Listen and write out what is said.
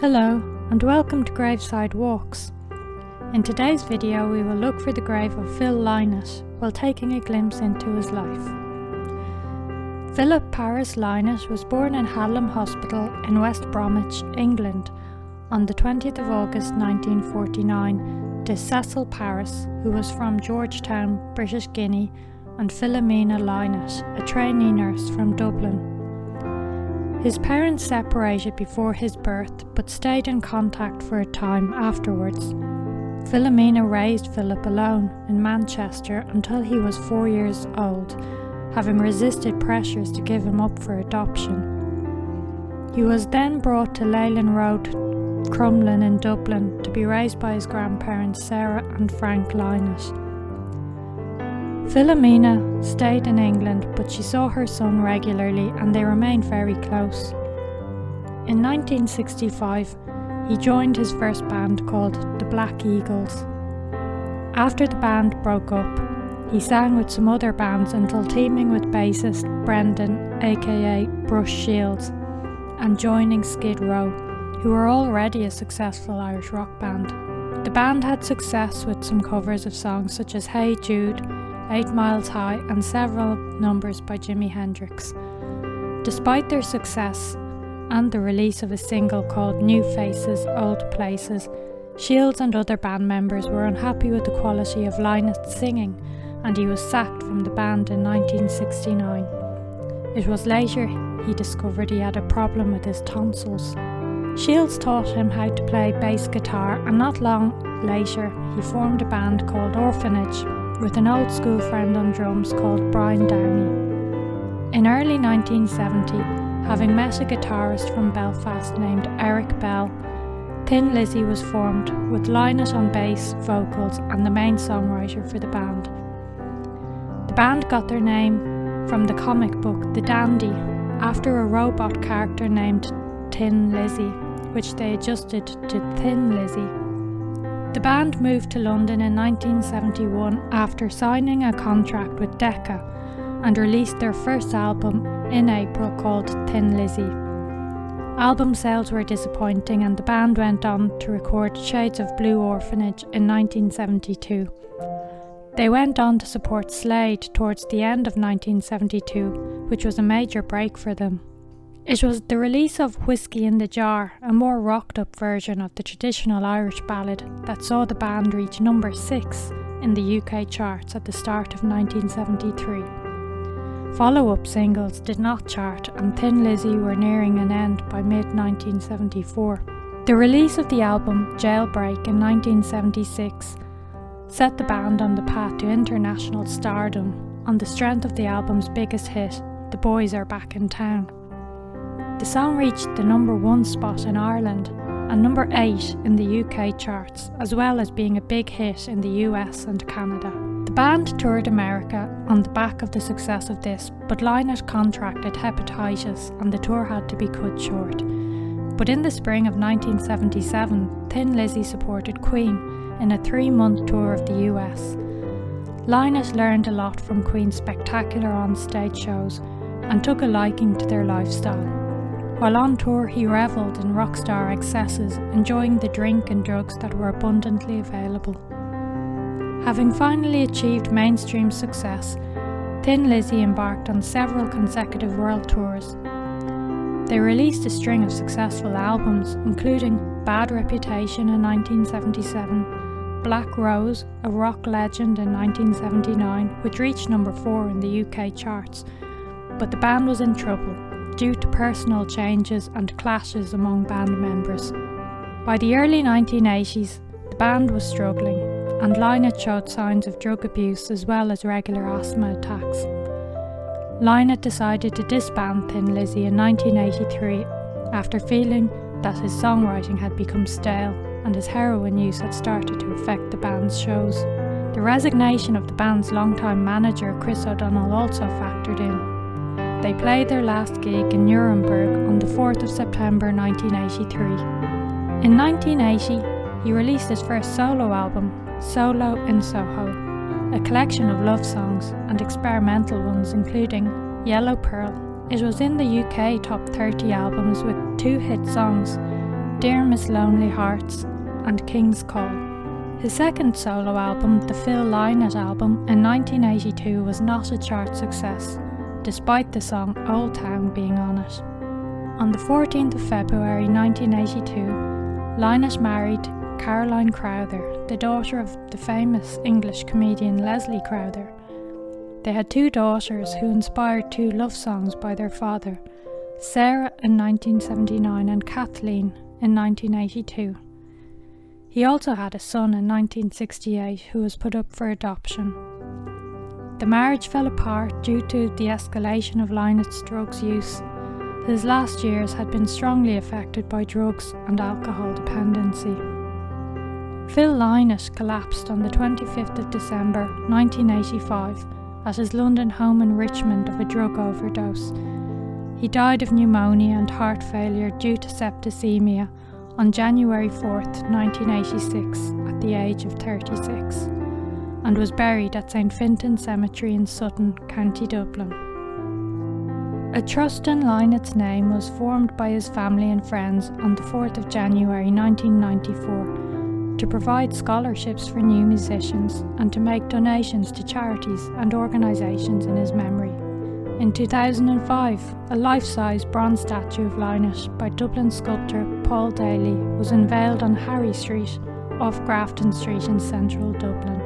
Hello and welcome to Graveside Walks. In today's video we will look for the grave of Phil Lynott while taking a glimpse into his life. Philip Paris Lynott was born in Hallam Hospital in West Bromwich, England on the 20th of August 1949 to Cecil Paris, who was from Georgetown, British Guinea, and Philomena Lynott, a trainee nurse from Dublin. His parents separated before his birth but stayed in contact for a time afterwards. Philomena raised Philip alone in Manchester until he was 4 years old, having resisted pressures to give him up for adoption. He was then brought to Leyland Road, Crumlin in Dublin to be raised by his grandparents Sarah and Frank Lynott. Philomena stayed in England, but she saw her son regularly and they remained very close. In 1965, he joined his first band called the Black Eagles. After the band broke up, he sang with some other bands until teaming with bassist Brendan, aka Bruce Shields, and joining Skid Row, who were already a successful Irish rock band. The band had success with some covers of songs such as Hey Jude, 8 Miles High, and several numbers by Jimi Hendrix. Despite their success and the release of a single called New Faces, Old Places, Shields and other band members were unhappy with the quality of Lynott's singing, and he was sacked from the band in 1969. It was later he discovered he had a problem with his tonsils. Shields taught him how to play bass guitar, and not long later he formed a band called Orphanage with an old school friend on drums called Brian Downey. In early 1970, having met a guitarist from Belfast named Eric Bell, Thin Lizzy was formed with Lynott on bass, vocals and the main songwriter for the band. The band got their name from the comic book The Dandy, after a robot character named Thin Lizzy, which they adjusted to Thin Lizzy. The band moved to London in 1971 after signing a contract with Decca and released their first album in April called Thin Lizzy. Album sales were disappointing and the band went on to record Shades of Blue Orphanage in 1972. They went on to support Slade towards the end of 1972, which was a major break for them. It was the release of Whiskey in the Jar, a more rocked-up version of the traditional Irish ballad, that saw the band reach number 6 in the UK charts at the start of 1973. Follow-up singles did not chart, and Thin Lizzy were nearing an end by mid-1974. The release of the album Jailbreak in 1976 set the band on the path to international stardom on the strength of the album's biggest hit, The Boys Are Back in Town. The song reached the number 1 spot in Ireland and number 8 in the UK charts, as well as being a big hit in the US and Canada. The band toured America on the back of the success of this, but Lynott contracted hepatitis and the tour had to be cut short. But in the spring of 1977, Thin Lizzy supported Queen in a 3-month tour of the US. Lynott learned a lot from Queen's spectacular on-stage shows and took a liking to their lifestyle. While on tour, he revelled in Rockstar excesses, enjoying the drink and drugs that were abundantly available. Having finally achieved mainstream success, Thin Lizzy embarked on several consecutive world tours. They released a string of successful albums, including Bad Reputation in 1977, Black Rose, a rock legend in 1979, which reached number 4 in the UK charts, but the band was in trouble due to personal changes and clashes among band members. By the early 1980s, the band was struggling, and Lynott showed signs of drug abuse as well as regular asthma attacks. Lynott decided to disband Thin Lizzy in 1983 after feeling that his songwriting had become stale and his heroin use had started to affect the band's shows. The resignation of the band's longtime manager Chris O'Donnell also factored in. They played their last gig in Nuremberg on the 4th of September 1983. In 1980, he released his first solo album, Solo in Soho, a collection of love songs and experimental ones including Yellow Pearl. It was in the UK top 30 albums with 2 hit songs, Dear Miss Lonely Hearts and King's Call. His second solo album, the Phil Lynott album, in 1982 was not a chart success, despite the song Old Town being on it. On the 14th of February 1982, Lynott married Caroline Crowther, the daughter of the famous English comedian Leslie Crowther. They had two daughters who inspired two love songs by their father, Sarah in 1979 and Kathleen in 1982. He also had a son in 1968 who was put up for adoption. The marriage fell apart due to the escalation of Lynott's drugs use. His last years had been strongly affected by drugs and alcohol dependency. Phil Lynott collapsed on the 25th of December 1985 at his London home in Richmond of a drug overdose. He died of pneumonia and heart failure due to septicemia on January 4th, 1986 at the age of 36, and was buried at St Fintan Cemetery in Sutton, County Dublin. A trust in Lynott's name was formed by his family and friends on the 4th of January 1994 to provide scholarships for new musicians and to make donations to charities and organisations in his memory. In 2005, a life-size bronze statue of Lynott by Dublin sculptor Paul Daly was unveiled on Harry Street off Grafton Street in central Dublin.